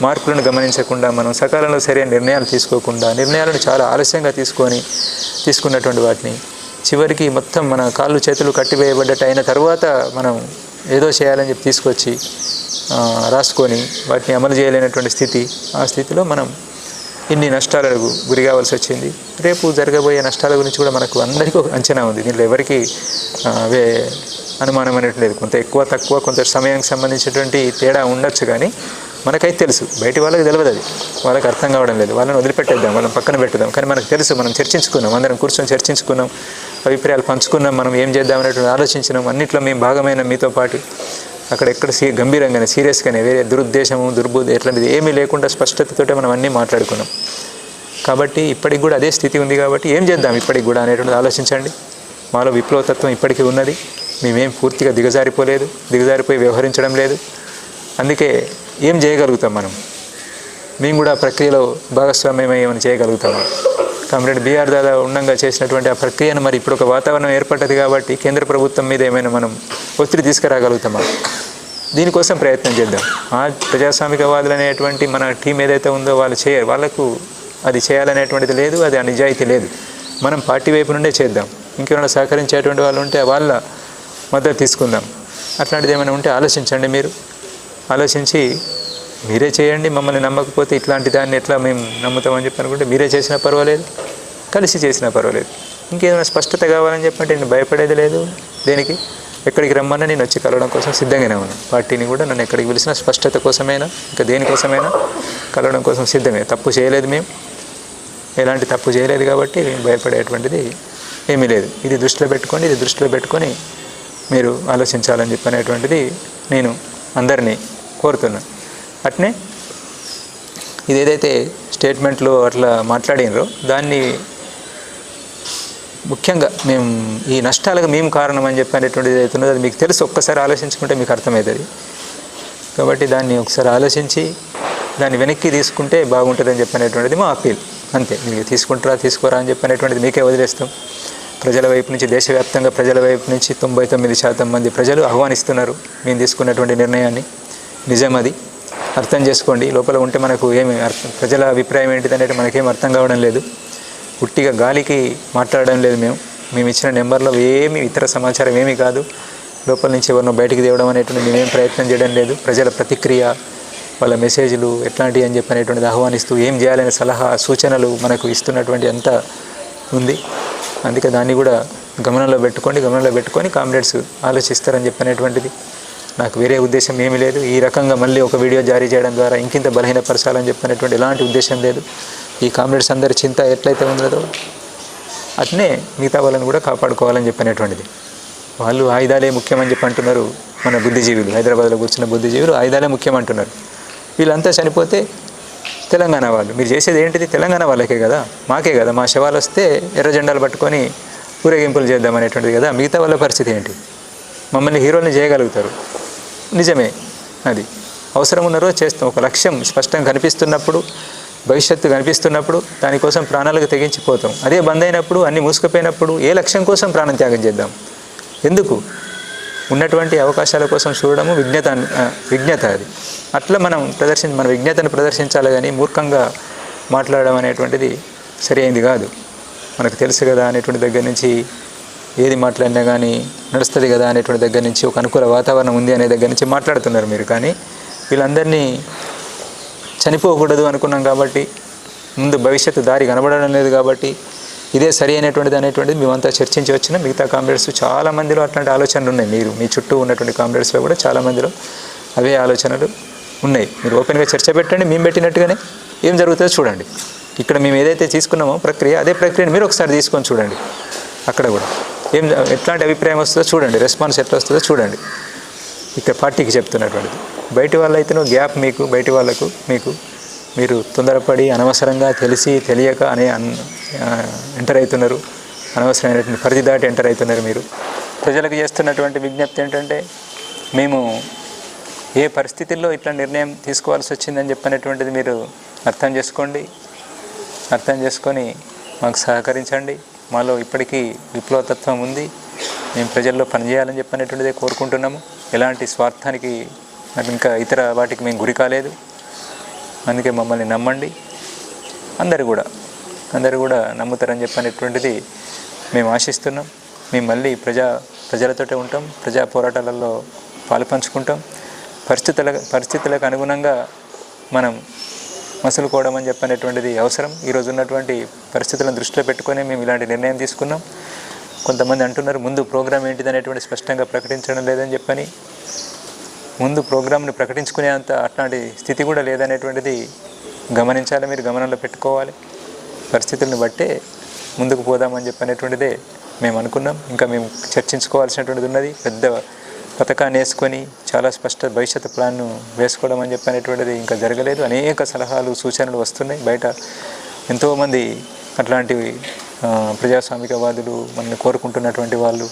మార్పులను గమనించకుండా, మనం సకాలంలో సరైన నిర్ణయాలు తీసుకోకుండా, నిర్ణయాలను చాలా ఆలస్యంగా తీసుకున్నటువంటి వాటిని చివరికి మొత్తం మన కాళ్ళు చేతులు కట్టివేయబడ్డట్టు అయిన తర్వాత మనం ఏదో చేయాలని చెప్పి తీసుకొచ్చి రాసుకొని వాటిని అమలు చేయలేనటువంటి స్థితి. ఆ స్థితిలో మనం ఇన్ని నష్టాలకు గురి కావాల్సి వచ్చింది. రేపు జరగబోయే నష్టాల గురించి కూడా మనకు అందరికీ ఒక అంచనా ఉంది. దీంట్లో ఎవరికి అనుమానం అనేది లేదు. కొంత ఎక్కువ తక్కువ, కొంత సమయానికి సంబంధించినటువంటి తేడా ఉండొచ్చు, కానీ మనకైతే తెలుసు. బయటి వాళ్ళకి తెలియదు, అది వాళ్ళకి అర్థం కావడం లేదు. వాళ్ళని వదిలిపెట్టేద్దాం, వాళ్ళని పక్కన పెట్టుదాం. కానీ మనకు తెలుసు, మనం చర్చించుకున్నాం, అందరం కూర్చొని చర్చించుకున్నాం, అభిప్రాయాలు పంచుకున్నాం, మనం ఏం చేద్దాం అనేటువంటి ఆలోచించినాం. అన్నింటిలో మేము భాగమైన మీతో పాటు అక్కడెక్కడ గంభీరంగానే, సీరియస్గానే, వేరే దురుద్దేశము, దుర్బుద్ధి ఎట్లాంటిది ఏమీ లేకుండా స్పష్టతతోటే మనం అన్నీ మాట్లాడుకున్నాం. కాబట్టి ఇప్పటికి కూడా అదే స్థితి ఉంది. కాబట్టి ఏం చేద్దాం ఇప్పటికి కూడా అనేటువంటిది ఆలోచించండి. మాలో విప్లవతత్వం ఇప్పటికీ ఉన్నది. మేమేం పూర్తిగా దిగజారిపోయి వ్యవహరించడం లేదు. అందుకే ఏం చేయగలుగుతాం మేము కూడా ప్రక్రియలో భాగస్వామ్యమై ఏమైనా చేయగలుగుతాము. కామ్రేడ్ బిఆర్ దాదా ఉండంగా చేసినటువంటి ఆ ప్రక్రియను మరి ఇప్పుడు ఒక వాతావరణం ఏర్పడ్డది కాబట్టి కేంద్ర ప్రభుత్వం మీద ఏమైనా మనం ఒత్తిడి తీసుకురాగలుగుతామా, దీనికోసం ప్రయత్నం చేద్దాం. ఆ ప్రజాస్వామికవాదులు అనేటువంటి మన టీం ఏదైతే ఉందో వాళ్ళు చేయరు, వాళ్ళకు అది చేయాలనేటువంటిది లేదు, అది ఆ నిజాయితీ లేదు. మనం పార్టీ వైపు నుండే చేద్దాం. ఇంకేమైనా సహకరించేటువంటి వాళ్ళు ఉంటే వాళ్ళ మద్దతు తీసుకుందాం. అట్లాంటిది ఏమైనా ఉంటే ఆలోచించండి. మీరు ఆలోచించి మీరే చేయండి. మమ్మల్ని నమ్మకపోతే ఇట్లాంటి దాన్ని ఎట్లా మేము నమ్ముతామని చెప్పి అనుకుంటే మీరే చేసినా పర్వాలేదు, కలిసి చేసినా పర్వాలేదు. ఇంకేమైనా స్పష్టత కావాలని చెప్పంటే నేను భయపడేది లేదు. దేనికి ఎక్కడికి రమ్మన్నా నేను వచ్చి కలవడం కోసం సిద్ధంగానే ఉన్నాను. పార్టీని కూడా నన్ను ఎక్కడికి పిలిచిన స్పష్టత కోసమైనా ఇంకా దేనికోసమైనా కలవడం కోసం సిద్ధమే. తప్పు చేయలేదు, మేము ఎలాంటి తప్పు చేయలేదు కాబట్టి భయపడేటువంటిది ఏమీ లేదు. ఇది దృష్టిలో పెట్టుకొని మీరు ఆలోచించాలని చెప్పనేటువంటిది నేను అందరినీ కోరుతున్నాను. అట్నే ఇది ఏదైతే స్టేట్మెంట్లో అట్లా మాట్లాడినరో దాన్ని ముఖ్యంగా మేము ఈ నష్టాలకు మేము కారణం అని చెప్పనేటువంటిది ఏదైతే ఉన్నదో అది మీకు తెలుసు. ఒక్కసారి ఆలోచించుకుంటే మీకు అర్థమవుతుంది. కాబట్టి దాన్ని ఒకసారి ఆలోచించి దాన్ని వెనక్కి తీసుకుంటే బాగుంటుందని చెప్పనేటువంటిది మా అప్పీల్. అంతే. మీరు తీసుకుంటారా తీసుకోరా అని చెప్పనేటువంటిది మీకే వదిలేస్తాం. ప్రజల వైపు నుంచి, దేశవ్యాప్తంగా ప్రజల వైపు నుంచి 99% మంది ప్రజలు ఆహ్వానిస్తున్నారు మేము తీసుకున్నటువంటి నిర్ణయాన్ని. నిజం, అది అర్థం చేసుకోండి. లోపల ఉంటే మనకు ఏమి ప్రజల అభిప్రాయం ఏంటిది అనేది మనకేం అర్థం కావడం లేదు. ఉట్టిగా గాలికి మాట్లాడడం లేదు. మేము ఇచ్చిన నెంబర్లో ఏమి ఇతర సమాచారం ఏమీ కాదు. లోపల నుంచి ఎవరినో బయటికి తేవడం అనేటువంటి మేమేం ప్రయత్నం చేయడం లేదు. ప్రజల ప్రతిక్రియ, వాళ్ళ మెసేజ్లు ఎట్లాంటివి అని చెప్పనేటువంటిది ఆహ్వానిస్తూ ఏం చేయాలనే సలహా సూచనలు మనకు ఇస్తున్నటువంటి అంత ఉంది. అందుకే దాన్ని కూడా గమనంలో పెట్టుకొని కామ్రేడ్స్ ఆలోచిస్తారని చెప్పనేటువంటిది నాకు వేరే ఉద్దేశం ఏమీ లేదు. ఈ రకంగా మళ్ళీ ఒక వీడియో జారీ చేయడం ద్వారా ఇంకింత బలహీనపరచాలని చెప్పనేటువంటి ఎలాంటి ఉద్దేశం లేదు. ఈ కామ్రేడ్స్ అందరి చింత ఎట్లయితే ఉన్నదో అట్నే మిగతా వాళ్ళని కూడా కాపాడుకోవాలని చెప్పనేటువంటిది. వాళ్ళు ఆయుధాలే ముఖ్యమని చెప్పి అంటున్నారు. మన బుద్ధిజీవులు, హైదరాబాద్లో కూర్చున్న బుద్ధిజీవులు ఆయుధాలే ముఖ్యమంటున్నారు. వీళ్ళంతా చనిపోతే తెలంగాణ వాళ్ళు, మీరు చేసేది ఏంటిది? తెలంగాణ వాళ్ళకే కదా, మాకే కదా. మా శవాలు వస్తే ఎర్ర జెండాలు పట్టుకొని ఊరేగింపులు చేద్దాం అనేటువంటిది కదా. మిగతా వాళ్ళ పరిస్థితి ఏంటి? మమ్మల్ని హీరోల్ని చేయగలుగుతారు, నిజమే. అది అవసరం ఉన్న రోజు చేస్తాం. ఒక లక్ష్యం స్పష్టంగా కనిపిస్తున్నప్పుడు, భవిష్యత్తు కనిపిస్తున్నప్పుడు దానికోసం ప్రాణాలకు తెగించిపోతాం. అదే బంద్ అయినప్పుడు, అన్నీ మూసుకుపోయినప్పుడు ఏ లక్ష్యం కోసం ప్రాణం త్యాగం చేద్దాం? ఎందుకు? ఉన్నటువంటి అవకాశాల కోసం చూడడము విజ్ఞత అది. అట్లా మనం మన విజ్ఞతను ప్రదర్శించాలి, కానీ మూర్ఖంగా మాట్లాడడం అనేటువంటిది సరి అయింది కాదు. మనకు తెలుసు కదా అనేటువంటి దగ్గర నుంచి, ఏది మాట్లాడినా కానీ నడుస్తుంది కదా అనేటువంటి దగ్గర నుంచి, ఒక అనుకూల వాతావరణం ఉంది అనే దగ్గర నుంచి మాట్లాడుతున్నారు మీరు. కానీ వీళ్ళందరినీ చనిపోకూడదు అనుకున్నాం కాబట్టి, ముందు భవిష్యత్తు దారి కనబడడం లేదు కాబట్టి, ఇదే సరి అనేటువంటిది మేమంతా చర్చించి వచ్చిన మిగతా కామ్రేడ్స్ చాలామందిలో అట్లాంటి ఆలోచనలు ఉన్నాయి. మీ చుట్టూ ఉన్నటువంటి కామ్రేడ్స్లో కూడా చాలామందిలో అవే ఆలోచనలు ఉన్నాయి. మీరు ఓపెన్గా చర్చ పెట్టండి, మేము పెట్టినట్టుగానే ఏం జరుగుతుందో చూడండి. ఇక్కడ మేము ఏదైతే తీసుకున్నామో ప్రక్రియ, అదే ప్రక్రియను మీరు ఒకసారి తీసుకొని చూడండి. అక్కడ కూడా ఎట్లాంటి అభిప్రాయం వస్తుందో చూడండి, రెస్పాన్స్ ఎట్లా వస్తుందో చూడండి. ఇక్కడ పార్టీకి చెప్తున్నటువంటిది. బయటి వాళ్ళైతేనో గ్యాప్ మీకు, బయటి వాళ్ళకు మీకు, మీరు తొందరపడి అనవసరంగా తెలియక ఎంటర్ అవుతున్నారు. అనవసరమైనటువంటి పరిధి దాటి ఎంటర్ అవుతున్నారు. మీరు ప్రజలకు చేస్తున్నటువంటి విజ్ఞప్తి ఏంటంటే, మేము ఏ పరిస్థితుల్లో ఇట్లా నిర్ణయం తీసుకోవాల్సి వచ్చిందని చెప్పినటువంటిది మీరు అర్థం చేసుకొని మాకు సహకరించండి. మాలో ఇప్పటికీ విప్లవతత్వం ఉంది, మేము ప్రజల్లో పనిచేయాలని చెప్పినటువంటిదే కోరుకుంటున్నాము. ఎలాంటి స్వార్థానికి ఇంకా ఇతర వాటికి మేము గురి కాలేదు. అందుకే మమ్మల్ని నమ్మండి. అందరూ కూడా నమ్ముతారని చెప్పినటువంటిది మేము ఆశిస్తున్నాం. మేము మళ్ళీ ప్రజలతోటే ఉంటాం, ప్రజా పోరాటాలలో పాలు పంచుకుంటాం. పరిస్థితులకు అనుగుణంగా మనం మసులుకోవడం అని చెప్పనేటువంటిది అవసరం. ఈరోజు ఉన్నటువంటి పరిస్థితులను దృష్టిలో పెట్టుకొని మేము ఇలాంటి నిర్ణయం తీసుకున్నాం. కొంతమంది అంటున్నారు ముందు ప్రోగ్రాం ఏంటిది అనేటువంటి స్పష్టంగా ప్రకటించడం లేదని చెప్పని. ముందు ప్రోగ్రాంని ప్రకటించుకునేంత అట్లాంటి స్థితి కూడా లేదనేటువంటిది గమనించాలి, మీరు గమనంలో పెట్టుకోవాలి. పరిస్థితులను బట్టే ముందుకు పోదామని చెప్పనేటువంటిదే మేము అనుకున్నాం. ఇంకా మేము చర్చించుకోవాల్సినటువంటిది ఉన్నది. పెద్ద పథకాన్ని వేసుకొని చాలా స్పష్ట భవిష్యత్తు ప్లాన్ను వేసుకోవడం అని చెప్పనేటువంటిది ఇంకా జరగలేదు. అనేక సలహాలు, సూచనలు వస్తున్నాయి. బయట ఎంతోమంది అట్లాంటివి ప్రజాస్వామికవాదులు మనల్ని కోరుకుంటున్నటువంటి వాళ్ళు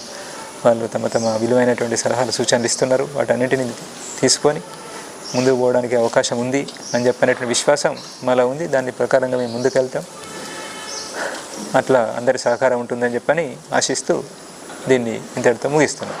తమ విలువైనటువంటి సలహాలు, సూచనలు ఇస్తున్నారు. వాటన్నిటిని తీసుకొని ముందుకు పోవడానికి అవకాశం ఉంది అని చెప్పినటువంటి విశ్వాసం మాలో ఉంది. దాని ప్రకారంగా మేము ముందుకెళ్తాం. అట్లా అందరి సహకారం ఉంటుందని చెప్పని ఆశిస్తూ దీన్ని ఇంతటితో ముగిస్తున్నాం.